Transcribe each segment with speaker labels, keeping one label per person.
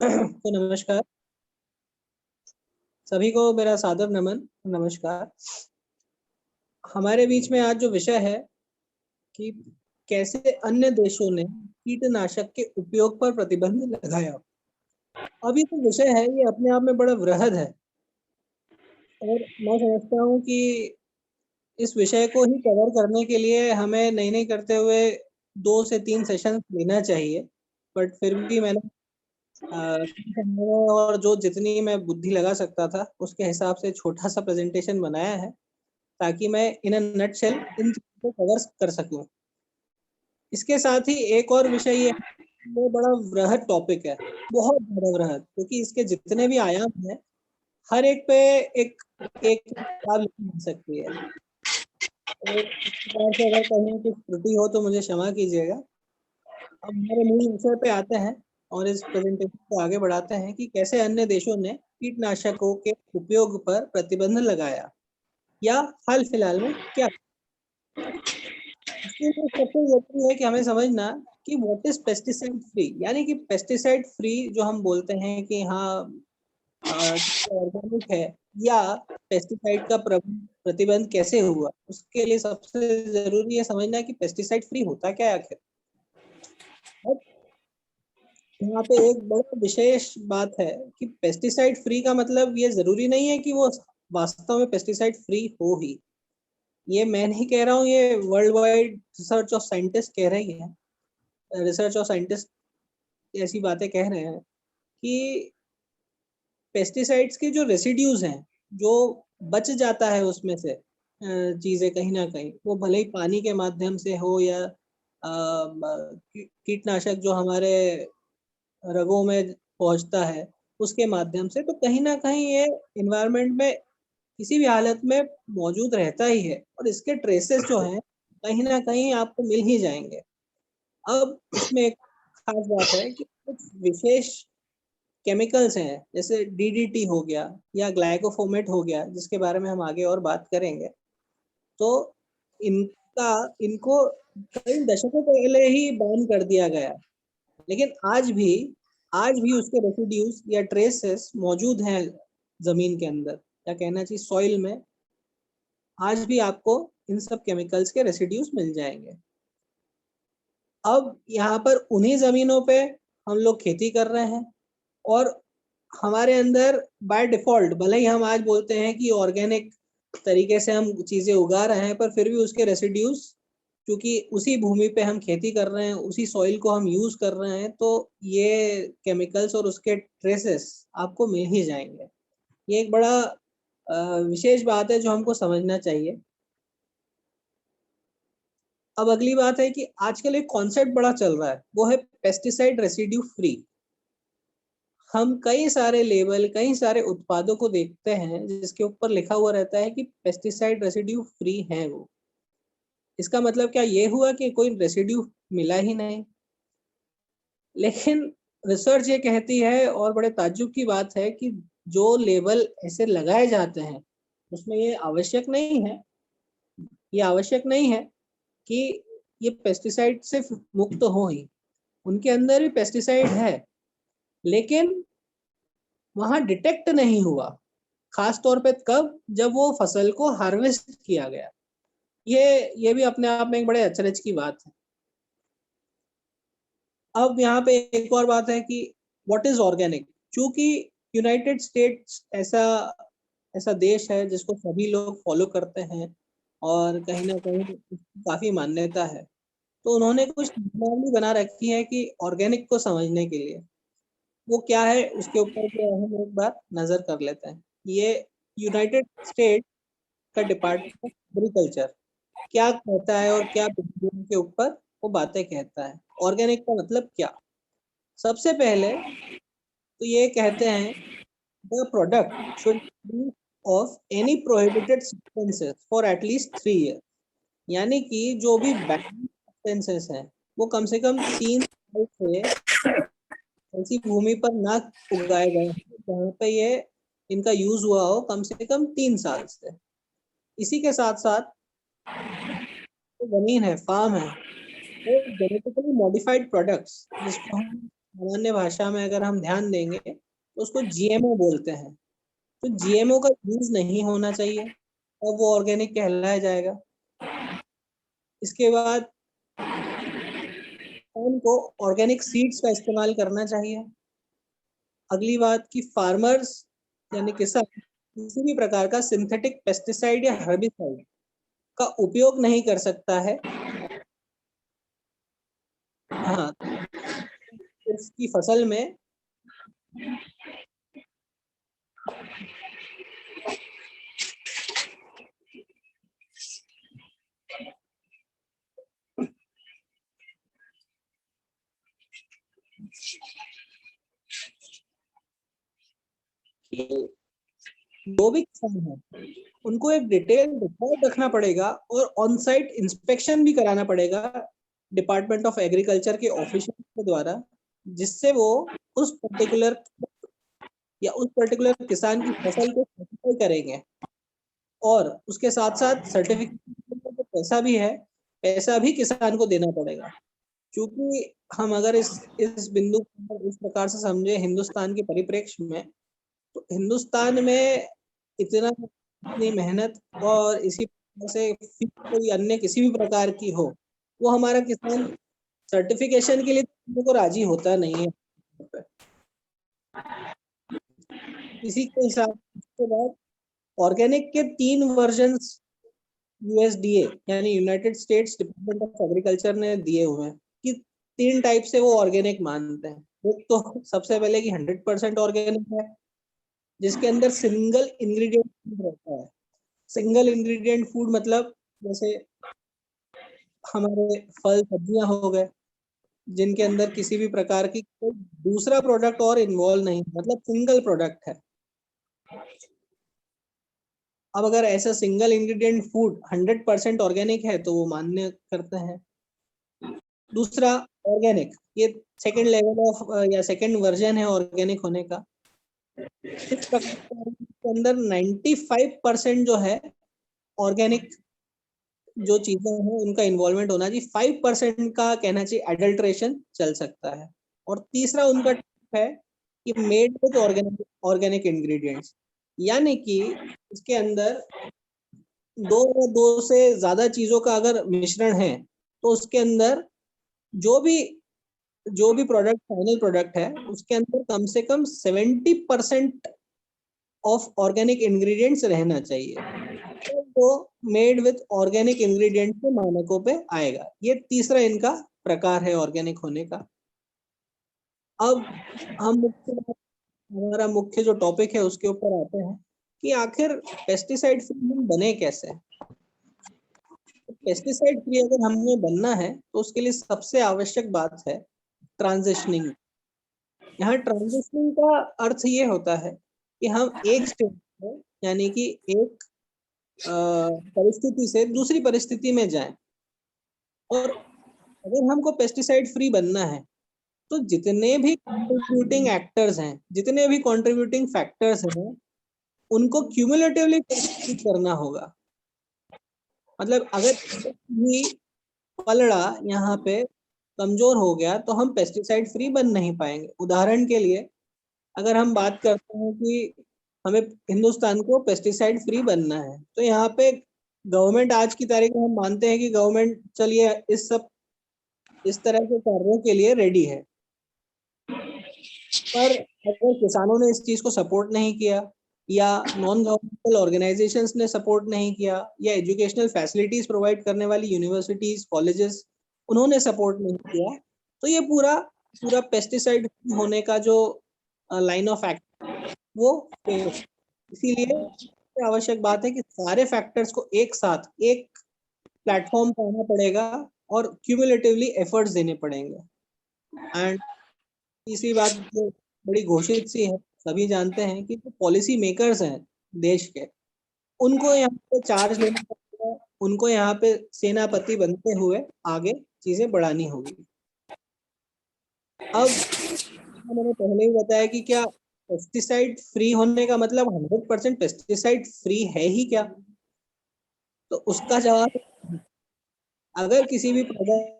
Speaker 1: तो नमस्कार, सभी को मेरा सादर नमन, नमस्कार। हमारे बीच में आज जो विषय है कि कैसे अन्य देशों ने कीटनाशक के उपयोग पर प्रतिबंध लगाया। अब ये जो विषय है, ये अपने आप में बड़ा वृहद है और मैं समझता हूँ कि इस विषय को ही कवर करने के लिए हमें नहीं-नहीं करते हुए 2 से 3 सेशंस लेना चाहिए। बट फिर भी मैंने कम समय में और जो जितनी मैं बुद्धि लगा सकता था, उसके हिसाब से छोटा-सा प्रेज़ेंटेशन बनाया है। ताकि मैं इन अ नटशेल इन चीज़ों को कवर कर सकूँ। इसके साथ ही एक और विषय ये है, वो बड़ा वृहद टॉपिक है, बहुत ज़्यादा वृहद, क्योंकि इसके जितने भी आयाम हैं, हर एक पे एक एक किताब लिखी जा सकती है। तो इस प्रकार से अगर कहीं कुछ त्रुटि हो तो मुझे क्षमा कीजिएगा। अब हमारे मूल विषय पे आते हैं और इस प्रेज़ेंटेशन को आगे बढ़ाते हैं कि कैसे अन्य देशों ने कीटनाशकों के उपयोग पर प्रतिबंध लगाया या हाल-फिलहाल में क्या। इसके लिए सबसे ज़रूरी है कि हमें समझना कि व्हाट इज़ पेस्टिसाइड फ्री, यानी कि पेस्टिसाइड फ्री जो हम बोलते हैं कि हाँ ऑर्गेनिक है या पेस्टिसाइड का प्रतिबंध कैसे हुआ, उसके लिए सबसे ज़रूरी है समझना कि पेस्टिसाइड फ्री होता क्या है आखिर। अब यहाँ पे एक बड़ा विशेष बात है कि पेस्टिसाइड फ्री का मतलब ये ज़रूरी नहीं है कि वो वास्तव में पेस्टिसाइड फ्री हो ही। ये मैं नहीं कह रहा हूँ, ये world wide research of scientist कह रही है। रिसर्च और साइंटिस्ट ऐसी बातें कह रहे हैं कि पेस्टिसाइड्स के जो रेसिड्यूज़ हैं, जो बच जाता है उसमें से चीज़ें कहीं न कहीं, वो भले ही पानी के माध्यम से हो या कीटनाशक जो हमारे रगों में पहुँचता है, उसके माध्यम से, तो कहीं न कहीं ये एनवायरनमेंट में किसी भी हालत में मौजूद रहता ही है और इसके ट्रेसेस जो हैं, कहीं न कहीं आपको मिल ही जाएँगे। अब इसमें एक ख़ास बात है कि कुछ विशेष केमिकल्स हैं, जैसे डीडीटी हो गया या ग्लाइकोफोमेट हो गया, जिसके बारे में हम आगे और बात करेंगे। तो इनका इनको कई दशकों पहले ही बैन कर दिया गया, लेकिन आज भी उसके रेसिड्यूज़ या ट्रेसेस मौजूद हैं ज़मीन के अंदर, या कहना चाहिए सॉइल में, आज भी आपको इन सब केमिकल्स के रेसिड्यूज़ मिल जाएँगे। अब यहाँ पर उन्हीं ज़मीनों पे हम लोग खेती कर रहे हैं और हमारे अंदर बाय डिफ़ॉल्ट भले ही हम आज बोलते हैं कि ऑर्गेनिक तरीके से हम चीज़ें उगा रहे हैं, पर फिर भी उसके रेसिड्यूज़, क्योंकि उसी भूमि पे हम खेती कर रहे हैं, उसी सॉइल को हम यूज़ कर रहे हैं, तो ये केमिकल्स और उसके ट्रेसेस आपको मिल ही जाएँगे। ये एक बड़ा विशेष बात है जो हमको समझना चाहिए। अब अगली बात है कि आजकल एक कॉन्सेप्ट बड़ा चल रहा है, वो है पेस्टिसाइड रेसिड्यू फ्री। हम कई सारे लेबल, कई सारे उत्पादों को देखते हैं जिसके ऊपर लिखा हुआ रहता है कि पेस्टिसाइड रेसिड्यू फ्री हैं वो। इसका मतलब क्या ये हुआ कि कोई रेसिड्यू मिला ही नहीं? लेकिन रिसर्च ये कहती है और बड़े ताज्जुब की बात है कि जो लेबल ऐसे लगाए जाते हैं, उसमें ये आवश्यक नहीं है कि ये पेस्टिसाइड से मुक्त हो ही। उनके अंदर भी पेस्टिसाइड है, लेकिन वहाँ डिटेक्ट नहीं हुआ। खास तौर पे कब? जब वो फसल को हार्वेस्ट किया गया। ये भी अपने आप में एक बड़े अचरज की बात है। अब यहाँ पे एक और बात है कि व्हाट इज़ ऑर्गेनिक? चूँकि यूनाइटेड स्टेट्स ऐसा ऐसा देश है जिसको सभी लोग फॉलो करते हैं और कहीं न कहीं उसकी काफ़ी मान्यता है। तो उन्होंने कुछ नियमावली बना रखी है कि ऑर्गेनिक को समझने के लिए। वो क्या है उसके ऊपर भी हम एक बार नज़र कर लेते हैं। ये यूनाइटेड स्टेट का डिपार्टमेंट ऑफ एग्रीकल्चर क्या कहता है और क्या बिंदुओं के ऊपर वो बातें कहता है। ऑर्गेनिक का मतलब क्या? सबसे पहले तो ये कहते हैं the product should be of any prohibited substances for at least 3 year, यानी कि जो भी बैन्ड सब्सटेंसेस हैं, वो कम से कम 3 साल से ऐसी भूमि पर ना उगाए गए हैं जहाँ पे ये इनका यूज़ हुआ हो कम से कम 3 साल से। इसी के साथ-साथ जो ज़मीन है, फार्म है, वो जेनेटिकली मॉडिफाइड प्रोडक्ट्स जिसको हम सामान्य भाषा में अगर हम ध्यान देंगे तो उसको जीएमओ बोलते हैं। तो जीएमओ का यूज नहीं होना चाहिए और वो ऑर्गेनिक कहलाया जाएगा। इसके बाद उनको ऑर्गेनिक सीड्स का इस्तेमाल करना चाहिए। अगली बात कि फार्मर्स यानी किसान किसी भी प्रकार का सिंथेटिक पेस्टिसाइड या हर्बिसाइड का उपयोग नहीं कर सकता है। हाँ, उसकी फसल में जो भी किसान है उनको एक डिटेल रिकॉर्ड रखना पड़ेगा और ऑन साइट इंस्पेक्शन भी कराना पड़ेगा डिपार्टमेंट ऑफ एग्रीकल्चर के ऑफिसर्स के द्वारा, जिससे वो उस पर्टिकुलर या उस पर्टिकुलर किसान की फसल को सर्टिफाई करेंगे। और उसके साथ साथ सर्टिफिकेशन का जो पैसा भी है, पैसा भी किसान को देना पड़ेगा। क्योंकि हम अगर इस बिंदु पर इस प्रकार से समझे हिंदुस्तान के परिप्रेक्ष्य में, तो हिंदुस्तान में इतनी मेहनत और इसी से कोई अन्य किसी भी प्रकार की हो, वो हमारा किसान सर्टिफिकेशन के लिए को राजी होता नहीं है। इसी के हिसाब के बाद ऑर्गेनिक के 3 वर्जन्स यूएसडीए यानी United states department of agriculture ने दिए हुए हैं कि 3 टाइप से वो ऑर्गेनिक मानते हैं। एक तो सबसे पहले कि 100% ऑर्गेनिक है, जिसके अंदर सिंगल इंग्रेडिएंट फूड रहता है। सिंगल इंग्रेडिएंट फूड मतलब जैसे हमारे फल सब्जियां हो गए, जिनके अंदर किसी भी प्रकार की कोई दूसरा प्रोडक्ट और इन्वॉल्व नहीं, मतलब सिंगल प्रोडक्ट है। अब अगर ऐसा सिंगल इंग्रेडिएंट फूड 100% ऑर्गेनिक है तो वो मान्य करते हैं। दूसरा ऑर्गेनिक, ये सेकंड लेवल ऑफ या सेकंड वर्जन है ऑर्गेनिक होने का। इस प्रकार के अंदर 95% जो है ऑर्गेनिक जो चीजें हैं उनका इन्वॉल्वमेंट होना चाहिए। 5% का कहना चाहिए एडल्ट्रेशन चल सकता है। और तीसरा उनका है कि मेड विद ऑर्गेनिक इंग्रेडिएंट्स, यानी कि इसके अंदर दो से ज्यादा चीजों का अगर मिश्रण है तो उसके अंदर जो भी प्रोडक्ट फाइनल प्रोडक्ट है उसके अंदर कम से कम 70% ऑफ ऑर्गेनिक इंग्रेडिएंट्स रहना चाहिए, तो मेड विथ ऑर्गेनिक इंग्रेडिएंट्स के मानकों पे आएगा। ये तीसरा इनका प्रकार है ऑर्गेनिक होने का। अब हम हमारा मुख्य जो टॉपिक है उसके ऊपर आते हैं कि आखिर पेस्टिसाइड फ्री बने कैसे। पेस्टिसाइड फ्री अगर हमें बनना है तो उसके लिए सबसे आवश्यक बात है ट्रांजिशनिंग। यहाँ ट्रांजिशनिंग का अर्थ ये होता है कि हम एक स्टेट में यानी कि एक परिस्थिति से दूसरी परिस्थिति में जाएं। और अगर हमको पेस्टिसाइड फ्री बनना है तो जितने भी कंट्रीब्यूटिंग एक्टर्स हैं, जितने भी कंट्रीब्यूटिंग फैक्टर्स हैं, उनको क्यूमुलेटिवली करना होगा। मतलब अगर भी पलड़ा यहाँ पे कमजोर हो गया तो हम पेस्टिसाइड फ्री बन नहीं पाएंगे। उदाहरण के लिए अगर हम बात करते हैं कि हमें हिंदुस्तान को पेस्टिसाइड फ्री बनना है, तो यहाँ पे गवर्नमेंट आज की तारीख में हम मानते हैं कि गवर्नमेंट चलिए इस तरह के कार्यों के लिए रेडी है, पर अगर किसानों ने इस चीज को सपोर्ट नहीं किया या नॉन गवर्नमेंटल ऑर्गेनाइजेशंस ने सपोर्ट नहीं किया या एजुकेशनल फैसिलिटीज प्रोवाइड करने वाली यूनिवर्सिटीज कॉलेजेस उन्होंने सपोर्ट नहीं किया, तो ये पूरा पेस्टिसाइड होने का जो लाइन ऑफ एक्ट वो इसीलिए आवश्यक बात है कि सारे फैक्टर्स को एक साथ एक प्लेटफॉर्म पर आना पड़ेगा और क्यूमुलेटिवली एफर्ट्स देने पड़ेंगे। एंड तीसरी बात जो बड़ी घोषित सी है, सभी जानते हैं कि जो पॉलिसी मेकर्स हैं देश के, उनको यहाँ पे चार्ज लेना पड़ेगा, उनको यहाँ पे सेनापति बनते हुए आगे चीजें बढ़ानी होगी। अब मैंने पहले ही बताया कि क्या पेस्टिसाइड फ्री होने का मतलब 100% पेस्टिसाइड फ्री है ही क्या? तो उसका जवाब, अगर किसी भी प्रोडक्ट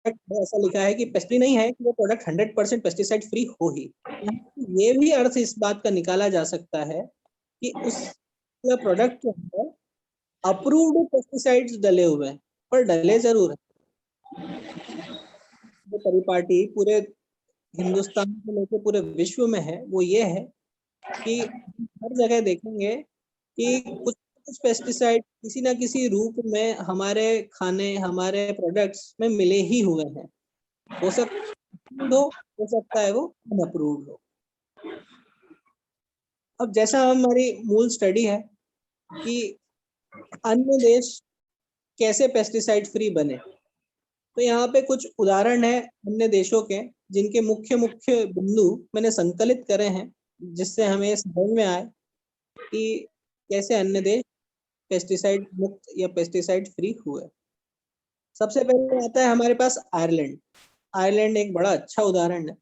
Speaker 1: ऐसा लिखा है कि पेस्टिसाइड नहीं है कि वो प्रोडक्ट 100% पेस्टिसाइड फ्री हो ही। ये भी अर्थ इस बात का निकाला जा सकता है कि उस प्रोडक्ट के अंदर अप्रूव्ड पेस्टिसाइड्स डले हुए हैं, पर डले जरूर है। जो परिपाटी पूरे हिंदुस्तान को लेकर पूरे विश्व में है वो ये है कि हर जगह देखेंगे कि कुछ कुछ पेस्टिसाइड किसी ना किसी रूप में हमारे खाने, हमारे प्रोडक्ट्स में मिले ही हुए हैं। हो सकता है वो अनअप्रूव्ड हो। अब जैसा हमारी मूल स्टडी है कि अन्य देश कैसे पेस्टिसाइड फ्री बने, तो यहाँ पे कुछ उदाहरण है अन्य देशों के जिनके मुख्य मुख्य बिंदु मैंने संकलित करे हैं, जिससे हमें समझ में आए कि कैसे अन्य देश पेस्टिसाइड मुक्त या पेस्टिसाइड फ्री हुए। सबसे पहले आता है हमारे पास आयरलैंड। आयरलैंड एक बड़ा अच्छा उदाहरण है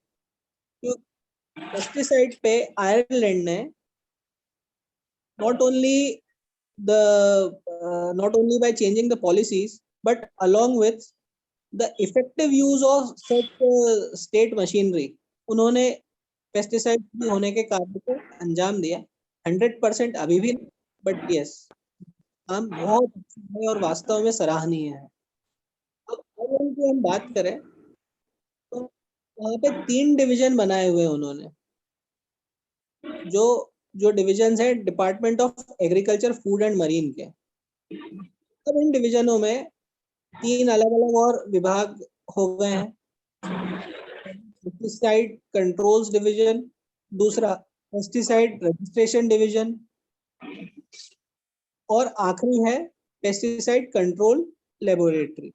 Speaker 1: क्योंकि पेस्टिसाइड पे आयरलैंड ने not only by changing the policies but along with the effective use of such state machinery, उन्होंने पेस्टिसाइड फ्री होने के कार्य को अंजाम दिया। 100% अभी भी, बट यस, काम बहुत अच्छा है और वास्तव में सराहनीय है। अब आयरलैंड की हम बात करें तो वहाँ पे 3 डिवीजन बनाए हुए उन्होंने, जो डिविजन है department of agriculture, food and marine के। अब इन डिविजनों में 3 अलग अलग और विभाग हो गए हैं। पेस्टिसाइड कंट्रोल्स डिवीजन, दूसरा पेस्टिसाइड रजिस्ट्रेशन डिवीजन, और आखिरी है पेस्टिसाइड कंट्रोल लेबोरेटरी।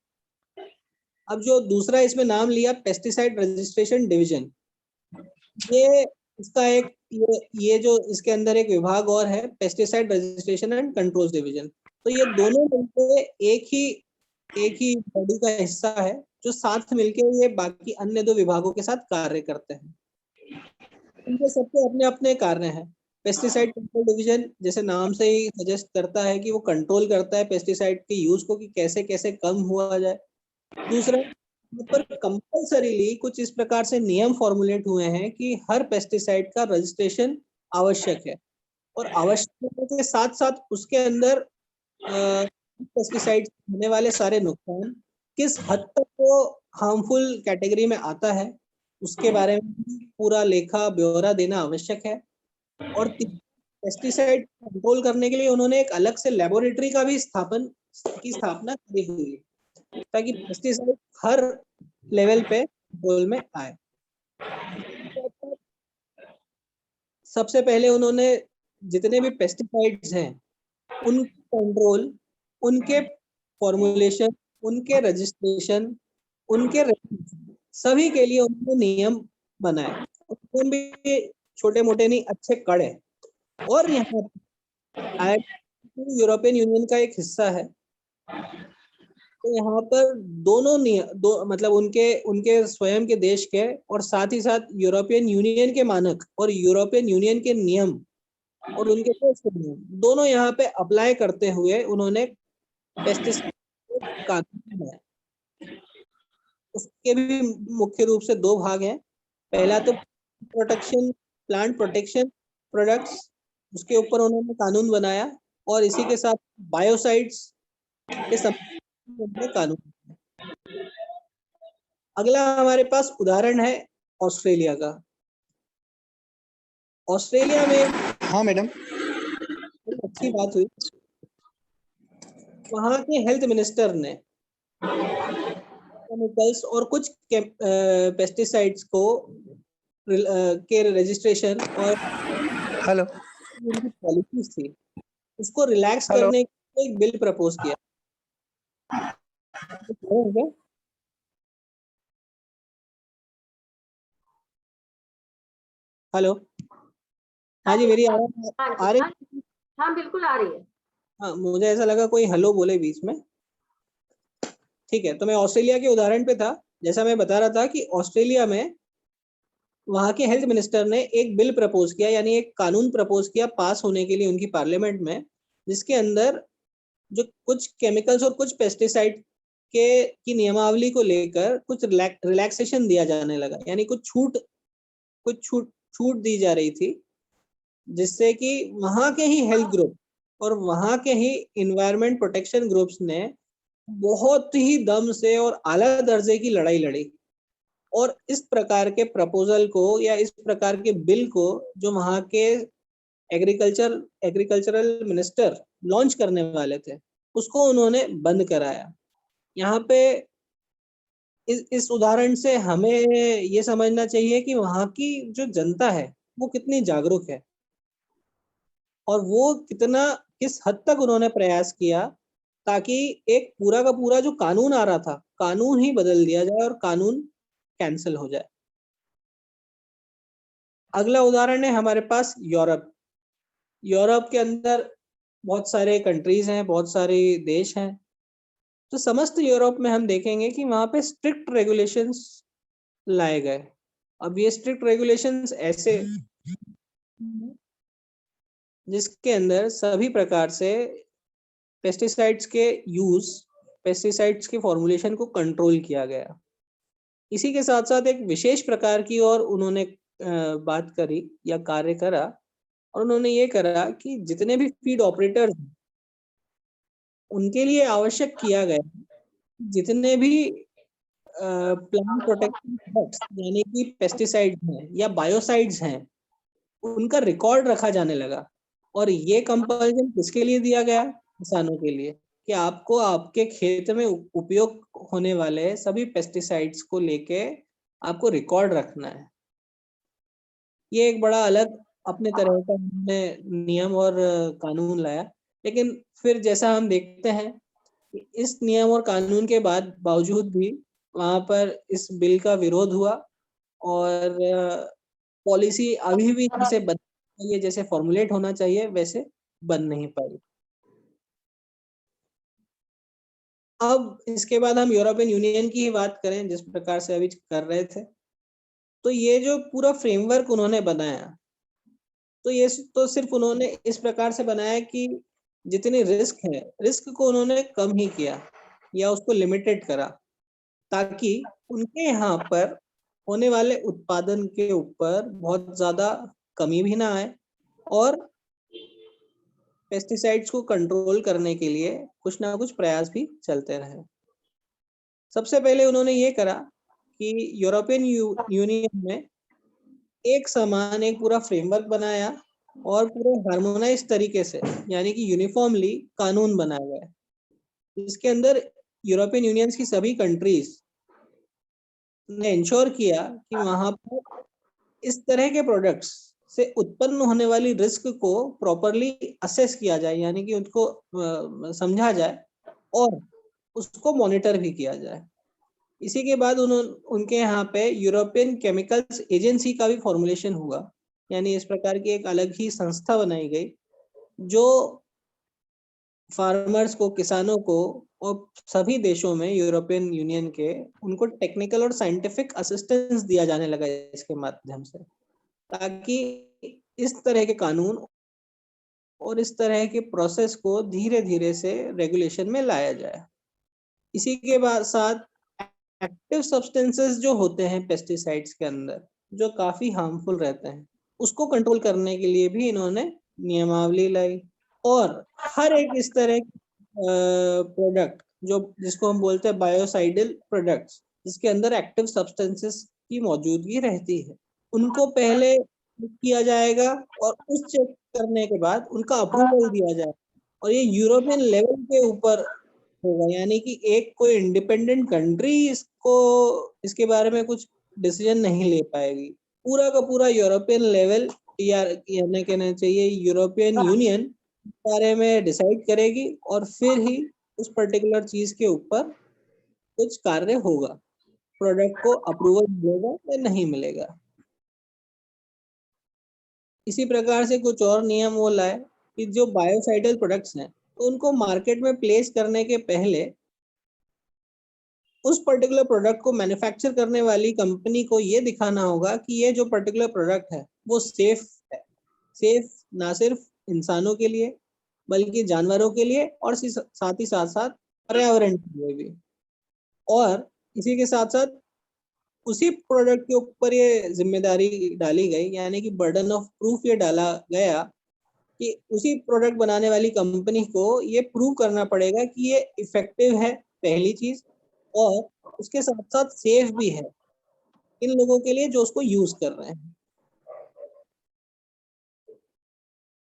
Speaker 1: अब जो दूसरा इसमें नाम लिया पेस्टिसाइड रजिस्ट्रेशन डिवीजन, ये इसका एक ये जो इसके अंदर एक विभाग और है pesticide registration and control division. तो ये दोनों मिलकर एक ही बॉडी का हिस्सा है जो साथ मिलकर ये बाकी अन्य 2 विभागों के साथ कार्य करते हैं। इनके सबके अपने अपने कार्य हैं। पेस्टिसाइड कंट्रोल डिवीजन जैसे नाम से ही सजेस्ट करता है कि वो कंट्रोल करता है पेस्टिसाइड के यूज को कि कैसे कैसे कम हुआ जाए। दूसरा, पर कंपल्सरीली कुछ इस प्रकार से नियम फॉर्मुलेट हुए हैं कि हर पेस्टिसाइड का रजिस्ट्रेशन आवश्यक है, और आवश्यक के साथ साथ उसके अंदर पेस्टिसाइड होने वाले सारे नुकसान किस हद तक वो हार्मफुल कैटेगरी में आता है उसके बारे में पूरा लेखा ब्यौरा देना आवश्यक है। और पेस्टिसाइड कंट्रोल करने के लिए उन्होंने एक अलग से लेबोरेटरी का भी स्थापना की हुई है ताकि पेस्टिसाइड हर लेवल पे कंट्रोल में आए। सबसे पहले उन्होंने जितने भी पेस्टिसाइड्स हैं उन कंट्रोल, उनके फॉर्मुलेशन, उनके रजिस्ट्रेशन, उनके सभी के लिए उन्होंने नियम बनाए। उनमें भी छोटे मोटे नहीं, अच्छे कड़े। और यहाँ यूरोपियन यूनियन का एक हिस्सा है, तो यहाँ पर दोनों मतलब उनके स्वयं के देश के और साथ ही साथ यूरोपियन यूनियन के मानक और यूरोपियन यूनियन के नियम और उनके देश के नियम दोनों यहाँ पे अप्लाई करते हुए उन्होंने पेस्टिसाइड कानून बनाया। उसके भी मुख्य रूप से 2 भाग हैं। पहला तो प्लांट प्रोटेक्शन प्रोडक्ट्स, उसके ऊपर उन्होंने कानून बनाया, और इसी के साथ बायोसाइड्स के संबंध कानून। अगला हमारे पास उदाहरण है ऑस्ट्रेलिया का। ऑस्ट्रेलिया में,
Speaker 2: हाँ मैडम,
Speaker 1: अच्छी बात हुई, वहां के हेल्थ मिनिस्टर ने केमिकल्स और कुछ पेस्टिसाइड्स को के रजिस्ट्रेशन और
Speaker 2: हेलो
Speaker 1: पॉलिसीज थी उसको रिलैक्स करने के लिए एक बिल प्रपोज किया। हेलो, हाँ जी, मेरी आवाज आ रही है?
Speaker 3: हाँ बिल्कुल आ रही है।
Speaker 1: हाँ, मुझे ऐसा लगा कोई हेलो बोले बीच में। ठीक है, तो मैं ऑस्ट्रेलिया के उदाहरण पे था। जैसा मैं बता रहा था कि ऑस्ट्रेलिया में वहाँ के हेल्थ मिनिस्टर ने एक बिल प्रपोज किया, यानी एक कानून प्रपोज किया पास होने के लिए उनकी पार्लियामेंट में, जिसके अंदर जो कुछ केमिकल्स और कुछ पेस्टिसाइड के की नियमावली को लेकर कुछ रिलैक्सेशन दिया जाने लगा, यानी कुछ छूट दी जा रही थी, जिससे कि वहां के ही हेल्थ ग्रुप और वहां के ही इन्वायरमेंट प्रोटेक्शन ग्रुप्स ने बहुत ही दम से और आला दर्जे की लड़ाई लड़ी, और इस प्रकार के प्रपोजल को या इस प्रकार के बिल को जो वहां के एग्रीकल्चरल मिनिस्टर लॉन्च करने वाले थे, उसको उन्होंने बंद कराया। यहाँ पे इस उदाहरण से हमें ये समझना चाहिए कि वहां की जो जनता है वो कितनी जागरूक है, और वो किस हद तक उन्होंने प्रयास किया ताकि एक पूरा का पूरा जो कानून आ रहा था, कानून ही बदल दिया जाए और कानून कैंसिल हो जाए। अगला उदाहरण है हमारे पास यूरोप। यूरोप के अंदर बहुत सारे कंट्रीज हैं, बहुत सारे देश हैं। तो समस्त यूरोप में हम देखेंगे कि वहां पे स्ट्रिक्ट रेगुलेशंस लाए गए। अब ये स्ट्रिक्ट रेगुलेशंस ऐसे जिसके अंदर सभी प्रकार से पेस्टिसाइड्स के यूज, पेस्टिसाइड्स के फॉर्मुलेशन को कंट्रोल किया गया। इसी के साथ साथ एक विशेष प्रकार की और उन्होंने बात करी या कार्य करा, और उन्होंने ये करा कि जितने भी फीड ऑपरेटर्स उनके लिए आवश्यक किया गया, जितने भी प्लांट प्रोटेक्शन प्रोडक्ट्स यानी कि पेस्टिसाइड्स हैं या बायोसाइड्स हैं, उनका रिकॉर्ड रखा जाने लगा। और ये कंपल्सन किसके लिए दिया गया? किसानों के लिए, कि आपको आपके खेत में उपयोग होने वाले सभी पेस्टिसाइड्स को लेके आपको रिकॉर्ड रखना है। ये एक बड़ा अलग अपने तरह का नियम और कानून लाया। लेकिन फिर जैसा हम देखते हैं कि इस नियम और कानून के बावजूद भी वहां पर इस बिल का विरोध हुआ, और पॉलिसी अभी भी जैसे बन चाहिए, जैसे फॉर्मुलेट होना चाहिए, वैसे बन नहीं पाई। अब इसके बाद हम यूरोपियन यूनियन की ही बात करें, जिस प्रकार से अभी कर रहे थे। तो ये जो पूरा फ्रेमवर्क उन्होंने बनाया, तो ये तो सिर्फ उन्होंने इस प्रकार से बनाया कि जितनी रिस्क है, रिस्क को उन्होंने कम ही किया या उसको लिमिटेड करा, ताकि उनके यहाँ पर होने वाले उत्पादन के ऊपर बहुत ज्यादा कमी भी ना आए, और पेस्टिसाइड्स को कंट्रोल करने के लिए कुछ ना कुछ प्रयास भी चलते रहे। सबसे पहले उन्होंने ये करा कि यूरोपियन यूनियन में एक समान एक पूरा फ्रेमवर्क बनाया, और पूरे हार्मोनाइज तरीके से यानी कि यूनिफॉर्मली कानून बनाया गया। इसके अंदर यूरोपियन यूनियन की सभी कंट्रीज ने इंश्योर किया कि वहां पर इस तरह के प्रोडक्ट्स से उत्पन्न होने वाली रिस्क को प्रॉपरली असेस किया जाए, यानी कि उनको समझा जाए और उसको मॉनिटर भी किया जाए। इसी के बाद उनके यहाँ पे यूरोपियन केमिकल्स एजेंसी का भी फॉर्मुलेशन हुआ, यानी इस प्रकार की एक अलग ही संस्था बनाई गई जो फार्मर्स को, किसानों को और सभी देशों में यूरोपियन यूनियन के उनको टेक्निकल और साइंटिफिक असिस्टेंस दिया जाने लगा इसके माध्यम से, ताकि इस तरह के कानून और इस तरह के प्रोसेस को धीरे धीरे से रेगुलेशन में लाया जाए। इसी के बाद साथ एक्टिव सब्सटेंसेस जो होते हैं पेस्टिसाइड्स के अंदर, जो काफी हार्मफुल रहते हैं, उसको कंट्रोल करने के लिए भी इन्होंने नियमावली लाई। और हर एक इस तरह प्रोडक्ट जो जिसको हम बोलते हैं बायोसाइडल प्रोडक्ट्स, जिसके अंदर एक्टिव सब्सटेंसेस की मौजूदगी रहती है, उनको पहले किया जाएगा, और उस चेक करने के बाद उनका अप्रूवल दिया जाएगा, और ये यूरोपियन लेवल के ऊपर होगा, यानी कि एक कोई इंडिपेंडेंट कंट्री इसके बारे में कुछ डिसीजन नहीं ले पाएगी। पूरा का पूरा यूरोपियन लेवल या कहना चाहिए यूरोपियन यूनियन बारे में डिसाइड करेगी, और फिर ही उस पर्टिकुलर चीज के ऊपर कुछ कार्य होगा, प्रोडक्ट को अप्रूवल मिलेगा या नहीं मिलेगा। इसी प्रकार से कुछ और नियम वो लाए कि जो बायोसाइडल प्रोडक्ट्स हैं, तो उनको मार्केट में प्लेस करने के पहले उस पर्टिकुलर प्रोडक्ट को मैन्युफैक्चर करने वाली कंपनी को ये दिखाना होगा कि ये जो पर्टिकुलर प्रोडक्ट है वो सेफ है। सेफ ना सिर्फ इंसानों के लिए, बल्कि जानवरों के लिए, और साथ ही साथ पर्यावरण के लिए भी। और इसी के साथ साथ उसी प्रोडक्ट के ऊपर ये जिम्मेदारी डाली गई, यानी कि बर्डन ऑफ प्रूफ ये डाला गया कि उसी प्रोडक्ट बनाने वाली कंपनी को ये प्रूव करना पड़ेगा कि ये इफेक्टिव है, पहली चीज, और उसके साथ साथ सेफ भी है इन लोगों के लिए जो उसको यूज कर रहे हैं।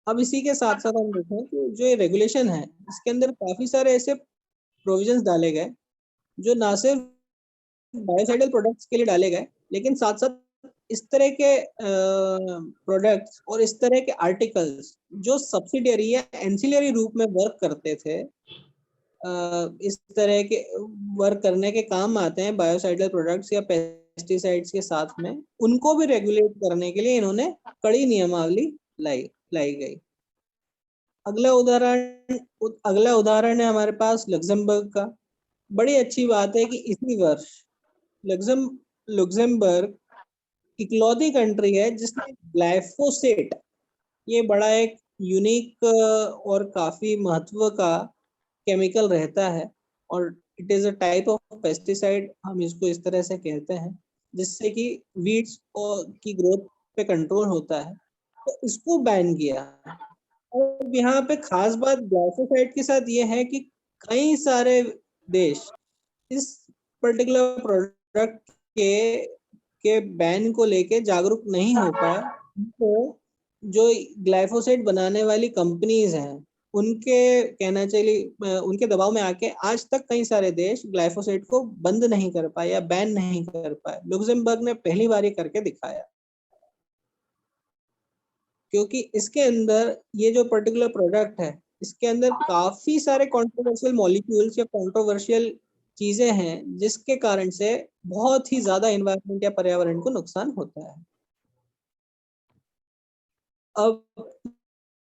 Speaker 1: अब इसी के साथ साथ हम देखें कि जो ये रेगुलेशन है इसके अंदर काफी सारे ऐसे प्रोविजंस डाले गए जो ना सिर्फ बायोसाइडल प्रोडक्ट्स के लिए डाले गए, लेकिन साथ साथ इस तरह के प्रोडक्ट्स और इस तरह के आर्टिकल्स जो सब्सिडियरी या एंसिलरी रूप में वर्क करते थे, इस तरह के वर्क करने के काम आते हैं बायोसाइडल प्रोडक्ट्स या पेस्टिसाइड्स के साथ में, उनको भी रेगुलेट करने के लिए इन्होंने कड़ी नियमावली लाई गई। अगला उदाहरण है हमारे पास लग्जमबर्ग का। बड़ी अच्छी बात है कि इसी वर्ष लग्जमबर्ग इकलौती कंट्री है जिसने ग्लाइफोसेट, ये बड़ा एक यूनिक और काफी महत्व का केमिकल रहता है, और it is a type of pesticide, हम इसको इस तरह से कहते हैं, जिससे कि वीड्स की ग्रोथ पे कंट्रोल होता है, तो इसको बैन किया। और यहाँ पे खास बात ग्लाइफोसाइड के साथ ये है कि कई सारे देश इस पर्टिकुलर प्रोडक्ट के बैन को लेके जागरूक नहीं हो पाए, तो जो ग्लाइफोसाइड बनाने वाली कंपनीज हैं उनके कहना चाहिए उनके दबाव में आके आज तक कई सारे देश ग्लाइफोसाइड को बंद नहीं कर पाए या बैन नहीं कर पाए। लुक्सेमबर्ग ने पहली बार ये करके दिखाया, क्योंकि इसके अंदर ये जो पर्टिकुलर प्रोडक्ट है इसके अंदर काफी सारे कंट्रोवर्शियल मॉलिक्यूल्स या कंट्रोवर्शियल चीजें हैं जिसके कारण से बहुत ही ज्यादा एनवायरनमेंट या पर्यावरण को नुकसान होता है। अब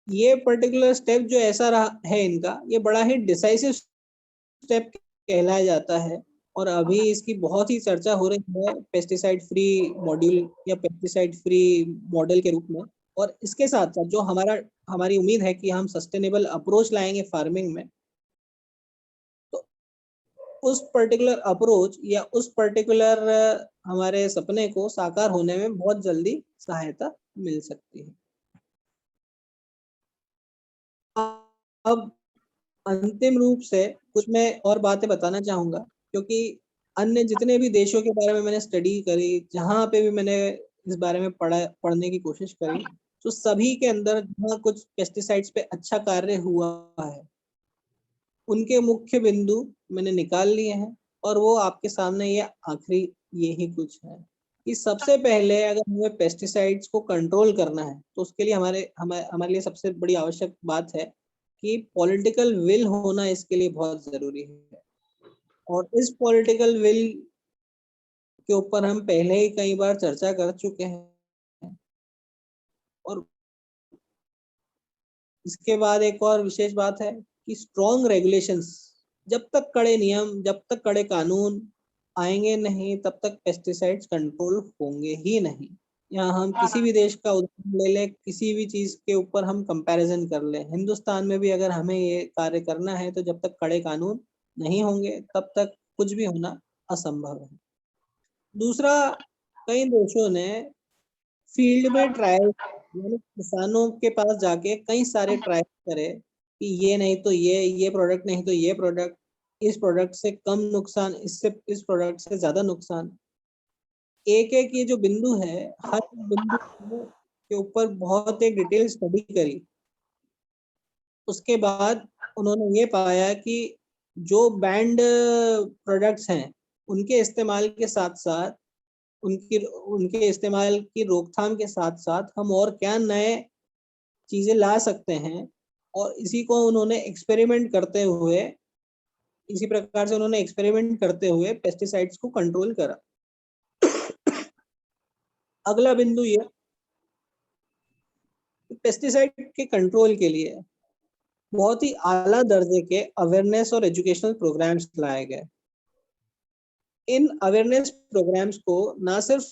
Speaker 1: ये पर्टिकुलर स्टेप जो ऐसा रहा है इनका, ये बड़ा ही डिसाइसिव स्टेप कहलाया जाता है, और अभी इसकी बहुत ही चर्चा हो रही है पेस्टिसाइड फ्री मॉड्यूल या पेस्टिसाइड फ्री मॉडल के रूप में। और इसके साथ साथ जो हमारी उम्मीद है कि हम सस्टेनेबल अप्रोच लाएंगे फार्मिंग में, तो उस पर्टिकुलर अप्रोच या उस पर्टिकुलर हमारे सपने को साकार होने में बहुत जल्दी सहायता मिल सकती है। अब अंतिम रूप से कुछ मैं और बातें बताना चाहूंगा, क्योंकि अन्य जितने भी देशों के बारे में मैंने स्टडी करी, जहाँ पे भी मैंने इस बारे में पढ़ने की कोशिश करी, तो सभी के अंदर जहाँ कुछ पेस्टिसाइड्स पे अच्छा कार्य हुआ है उनके मुख्य बिंदु मैंने निकाल लिए हैं, और वो आपके सामने ये आखिरी यही कुछ है कि सबसे पहले अगर हमें पेस्टिसाइड्स को कंट्रोल करना है तो उसके लिए हमारे लिए सबसे बड़ी आवश्यक बात है कि पॉलिटिकल विल होना इसके लिए बहुत जरूरी है। और इस पॉलिटिकल विल के ऊपर हम पहले ही कई बार चर्चा कर चुके हैं, और इसके बाद एक और विशेष बात है कि स्ट्रॉन्ग रेगुलेशंस, जब तक कड़े कानून आएंगे नहीं तब तक पेस्टिसाइड्स कंट्रोल होंगे ही नहीं। यहाँ हम किसी भी देश का उदाहरण ले लें, किसी भी चीज के ऊपर हम कंपैरिजन कर लें, हिंदुस्तान में भी अगर हमें ये कार्य करना है तो जब तक कड़े कानून नहीं होंगे तब तक कुछ भी होना असंभव है। दूसरा, कई देशों ने फील्ड में ट्रायल, यानी किसानों के पास जाके कई सारे ट्रायल करे कि ये नहीं तो ये प्रोडक्ट नहीं तो ये प्रोडक्ट, इस प्रोडक्ट से कम नुकसान, इससे इस प्रोडक्ट से ज्यादा नुकसान। एक एक ये जो बिंदु है, हर बिंदु के ऊपर बहुत एक डिटेल स्टडी करी। उसके बाद उन्होंने ये पाया कि जो बैंड प्रोडक्ट्स हैं उनके इस्तेमाल के साथ साथ उनके इस्तेमाल की रोकथाम के साथ साथ हम और क्या नए चीजें ला सकते हैं, और इसी प्रकार से उन्होंने एक्सपेरिमेंट करते हुए पेस्टिसाइड्स को कंट्रोल करा। अगला बिंदु ये, पेस्टिसाइड के कंट्रोल के लिए बहुत ही आला दर्जे के अवेयरनेस और एजुकेशनल प्रोग्राम्स लाए गए। इन अवेयरनेस प्रोग्राम्स को ना सिर्फ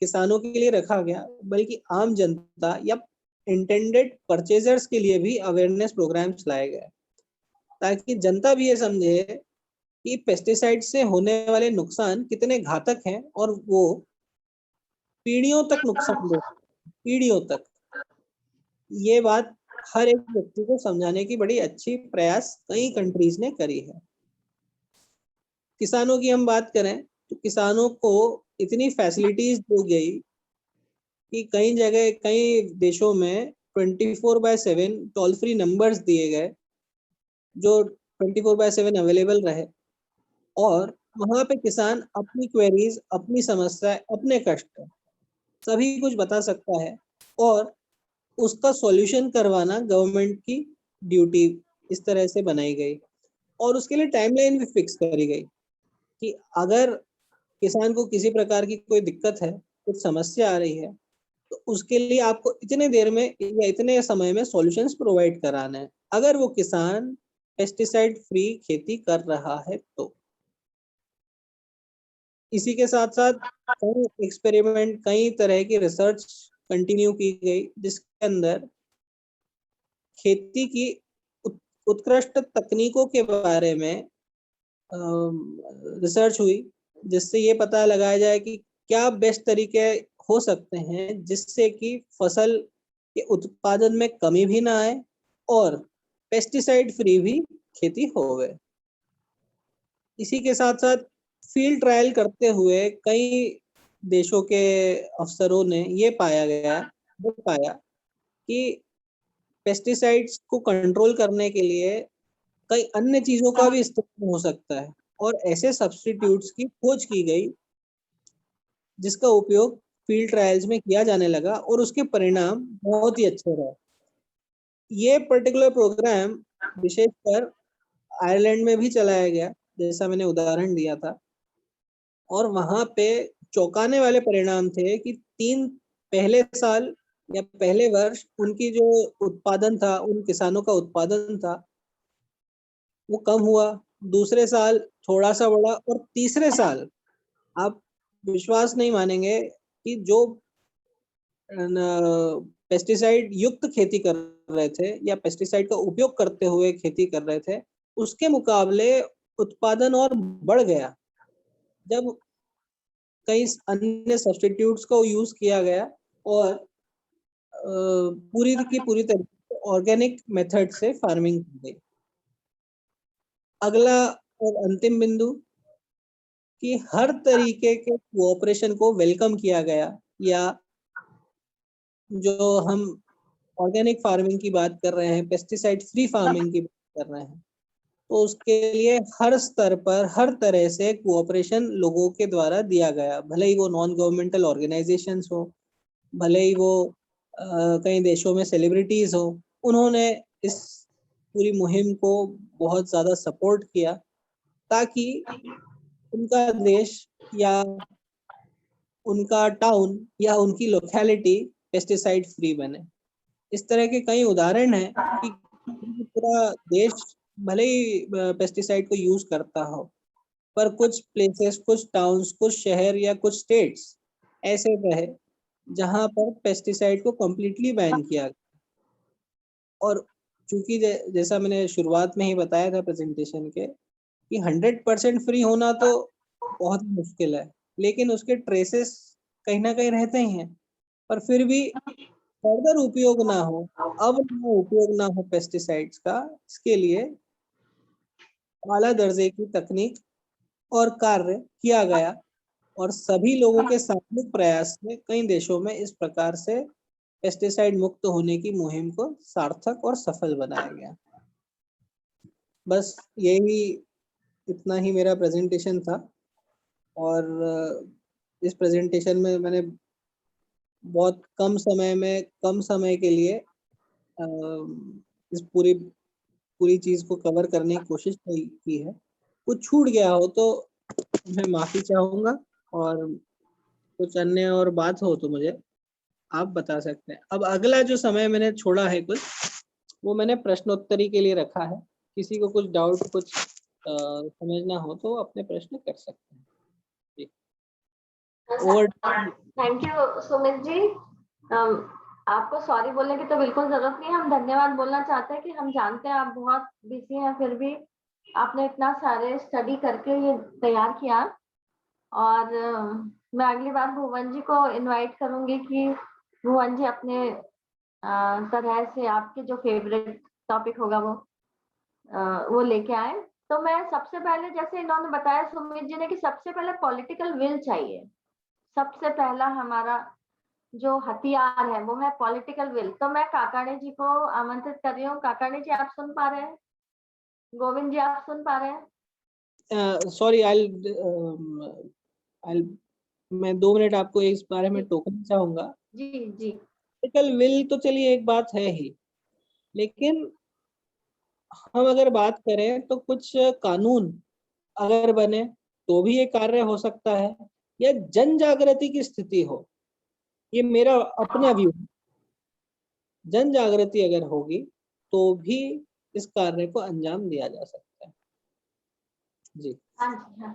Speaker 1: किसानों के लिए रखा गया बल्कि आम जनता या इंटेंडेड परचेजर्स के लिए भी अवेयरनेस प्रोग्राम्स लाए गए, ताकि जनता भी ये समझे कि पेस्टिसाइड से होने वाले नुकसान कितने घातक हैं और वो पीढ़ियों तक नुकसान दे, पीढ़ियों तक। ये बात हर एक व्यक्ति को समझाने की बड़ी अच्छी प्रयास कई कंट्रीज ने करी है। किसानों की हम बात करें तो किसानों को इतनी फैसिलिटीज दी गई कि कई जगह कई देशों में 24/7 टोल फ्री नंबर्स दिए गए जो 24/7 अवेलेबल रहे, और वहां पे किसान अपनी क्वेरीज, अपनी समस्या, अपने कष्ट सभी कुछ बता सकता है, और उसका सॉल्यूशन करवाना गवर्नमेंट की ड्यूटी इस तरह से बनाई गई। और उसके लिए टाइमलाइन भी फिक्स करी गई कि अगर किसान को किसी प्रकार की कोई दिक्कत है, कुछ समस्या आ रही है, तो उसके लिए आपको इतने देर में या इतने समय में सॉल्यूशंस प्रोवाइड कराना है, अगर वो किसान पेस्टिसाइड फ्री खेती कर रहा है तो। इसी के साथ साथ कई एक्सपेरिमेंट, कई तरह की रिसर्च कंटिन्यू की गई, जिसके अंदर खेती की उत्कृष्ट तकनीकों के बारे में रिसर्च हुई, जिससे ये पता लगाया जाए कि क्या बेस्ट तरीके हो सकते हैं जिससे कि फसल के उत्पादन में कमी भी ना आए और पेस्टिसाइड फ्री भी खेती होवे। इसी के साथ साथ फील्ड ट्रायल करते हुए कई देशों के अफसरों ने ये पाया कि पेस्टिसाइड्स को कंट्रोल करने के लिए कई अन्य चीजों का भी इस्तेमाल हो सकता है, और ऐसे सब्स्टिट्यूट्स की खोज की गई जिसका उपयोग फील्ड ट्रायल्स में किया जाने लगा और उसके परिणाम बहुत ही अच्छे रहे। ये पर्टिकुलर प्रोग्राम विशेषकर आयरलैंड में भी चलाया गया, जैसा मैंने उदाहरण दिया था, और वहां पे चौंकाने वाले परिणाम थे कि 3 पहले साल या पहले वर्ष उनकी जो उत्पादन था, उन किसानों का उत्पादन था, वो कम हुआ, दूसरे साल थोड़ा सा बढ़ा, और तीसरे साल आप विश्वास नहीं मानेंगे कि जो पेस्टिसाइड युक्त खेती कर रहे थे या पेस्टिसाइड का उपयोग करते हुए खेती कर रहे थे, उसके मुकाबले उत्पादन और बढ़ गया जब कई अन्य सब्स्टिट्यूट्स को यूज किया गया और पूरी की पूरी तरीके से ऑर्गेनिक मेथड से फार्मिंग की गई। अगला और अंतिम बिंदु कि हर तरीके के कोऑपरेशन को वेलकम किया गया, या जो हम ऑर्गेनिक फार्मिंग की बात कर रहे हैं, पेस्टिसाइड फ्री फार्मिंग की बात कर रहे हैं, तो उसके लिए हर स्तर पर हर तरह से कोऑपरेशन लोगों के द्वारा दिया गया, भले ही वो नॉन गवर्नमेंटल ऑर्गेनाइजेशंस हो, भले ही वो कई देशों में सेलिब्रिटीज हो, उन्होंने इस पूरी मुहिम को बहुत ज्यादा सपोर्ट किया ताकि उनका देश या उनका टाउन या उनकी लोकेलिटी पेस्टिसाइड फ्री बने। इस तरह के कई उदाहरण हैं कि पूरा देश भले ही पेस्टिसाइड को यूज करता हो, पर कुछ प्लेसेस, कुछ टाउन्स, कुछ शहर या कुछ स्टेट्स ऐसे रहे जहां पर पेस्टिसाइड को कम्प्लीटली बैन किया गया। और चूंकि जैसा मैंने शुरुआत में ही बताया था प्रेजेंटेशन के कि 100% फ्री होना तो बहुत मुश्किल है, लेकिन उसके ट्रेसेस कहीं ना कहीं रहते ही हैं। पर फिर भी फर्दर उपयोग ना हो, अब ना उपयोग ना हो पेस्टिसाइड्स का, इसके लिए आला दर्जे की तकनीक और कार्य किया गया, और सभी लोगों के सामूहिक प्रयास से कई देशों में इस प्रकार से पेस्टिसाइड मुक्त होने की मुहिम को सार्थक और सफल बनाया गया। बस यही, इतना ही मेरा प्रेजेंटेशन था, और इस प्रेजेंटेशन में मैंने बहुत कम समय में, कम समय के लिए इस पूरी चीज को कवर करने की कोशिश की है। कुछ छूट गया हो तो मैं माफी चाहूंगा, और कुछ अन्य और बात हो तो मुझे आप बता सकते हैं। अब अगला जो समय मैंने छोड़ा है कुछ, वो मैंने प्रश्नोत्तरी के लिए रखा है। किसी को कुछ डाउट, कुछ समझना हो तो अपने प्रश्न कर सकते हैं।
Speaker 2: Thank you Sumit ji. आपको सॉरी बोलने की तो बिल्कुल जरूरत नहीं है। हम धन्यवाद बोलना चाहते हैं कि हम जानते हैं आप बहुत बिजी हैं, फिर भी आपने इतना सारे स्टडी करके ये तैयार किया। और मैं अगली बार भुवन जी को इनवाइट करूंगी कि भुवन जी अपने तरह से आपके जो फेवरेट टॉपिक होगा वो लेके आए। तो मैं सबसे पहले, जैसे इन्होंने बताया सुमित जी ने, कि सबसे पहले पॉलिटिकल विल चाहिए। सबसे पहला हमारा जो हथियार है वो है पॉलिटिकल विल। तो मैं काकाणी जी को आमंत्रित कर रही हूँ। काकाणी जी, आप सुन पा रहे हैं? गोविंद जी, आप सुन पा रहे हैं?
Speaker 1: सॉरी, मैं 2 मिनट आपको इस बारे में टोकना चाहूंगा।
Speaker 2: जी जी।
Speaker 1: पॉलिटिकल विल तो चलिए एक बात है ही, लेकिन हम अगर बात करें तो कुछ कानून अगर बने तो भी ये कार्य हो सकता है, या जन जागृति की स्थिति हो। ये मेरा अपना व्यू है। जन जागृति अगर होगी तो भी इस कार्य को अंजाम दिया जा सकता है। जी।
Speaker 2: हाँ जी, हाँ।